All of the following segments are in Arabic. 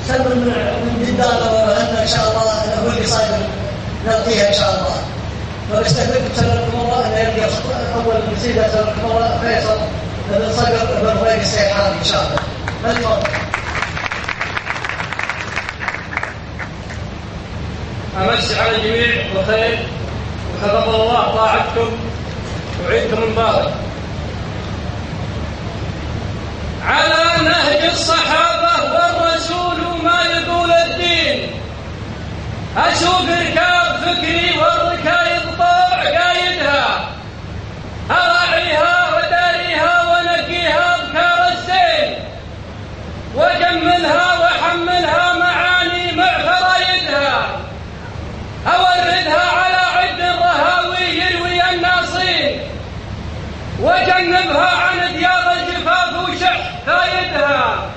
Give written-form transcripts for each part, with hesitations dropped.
سلم من جدار وأن إن شاء الله هو اللي صاير نلقيها إن شاء الله. ونستهدف سنة مرة أن يلقى أول قصيدة سنة مرة فيصل بن صقر بن رفيق السيحاني إن شاء الله. تفضل. أمس على الجميع بخير وتقبل الله طاعتكم وعيدكم مبارك. على نهج الصحابة والرسول ما يقول الدين، أشوف ركاب فكري والركايب طوع قايدها، أراعيها وداريها ونقيها أذكار الزين، وجملها وحملها معاني مع فرايدها، أوردها على عد الرهاوي يروي الناصين، وجنبها عن ديار الجفاف وشح فايدها،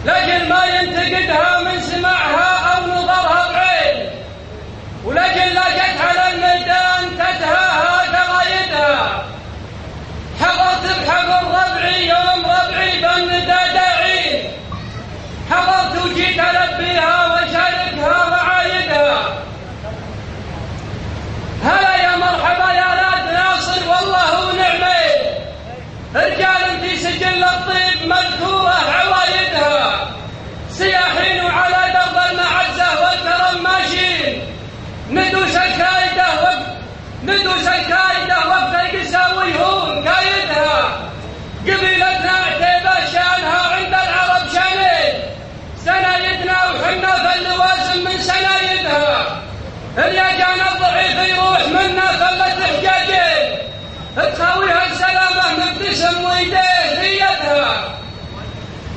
لجل ما ينتقدها من سمعها أو نظرها بعين، ولجل لا جت على الميدان تدهاها قرايدها. حضرت بحفر ربعي يوم ربعي بالندى داعين، حضرت وجيت ألبيها وشاركها وعايدها. هلا يا مرحبا يا ناد ناصر والله ونعمين، رجال في سجل الطيب مذكورة عوايدها، سياحين وعلى درب المعزة والكرم ماشين، ندوس الكايدة وقت القساوي هون كايدها. قبيلتنا عتيبة شانها عند العرب شانين، سنايدنا وحنا في اللوازم من سنايدها. الياجان الضعيف يروح منا خلت حجاجين، تخاويها السلامة مبتسم ويديه ليدها.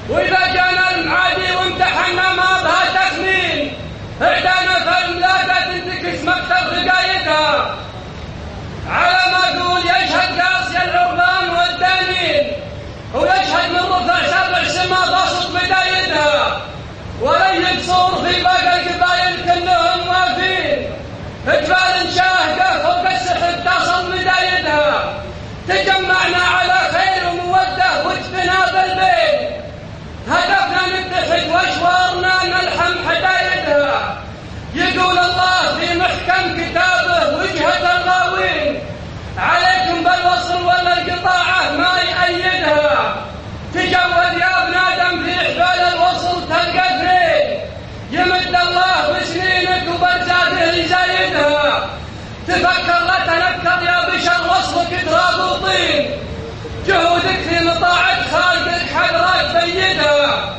وإذا جانا المعادي وامتحنا ما بها تخمين، اعدانا فالملاكة تنتكس مكتب رقايتها. على ما قول يشهد قاسي العربان والدانين، ويشهد من رفع سبع سما بسط بدايتها. ولن يقصور في باقي القبائل كلهم وافين، جبال شاهقة فوق السحب تصل بدايتها. تجمعنا على خير ومودة وجدنا بالبين، هدفنا نتحد واشوارنا نلحم حدايتها. يقول الله في محكم كتابه وجهة الغاوين، عليكم بالوصل ولا القطاعة ما يأيدها. تجود يا ابن آدم في حبال الوصل تلقى اثنين، يمد الله بسنينك وبرزاده يزايدها. تفكر لا تنكر يا بشر وصلك تراب وطين، جهودك في مطاعة خالقك حضرات بيدها.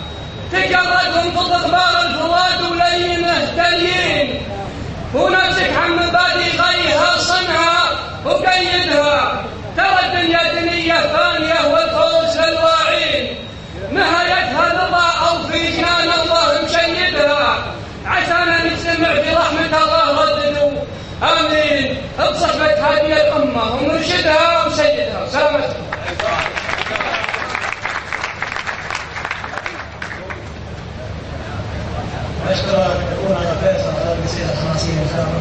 تجرد وانفض اخبار الفراد ولينه تليين، ونفسك عن مبادئ غيها صنها وقيدها. ترى الدنيا دنيا فانية والفوز للواعين، نهايتها رضا أو في جنان الله مشيدها. عسانا نجتمع في رحمة الله رددوا آمين بصحبة هذه الأمة ومرشدها وسيدها. سلامتكم. أشكر أخونا فيصل على القصيدة الخماسية الخامة،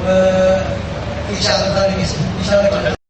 وإن شاء الله ذلك يشارك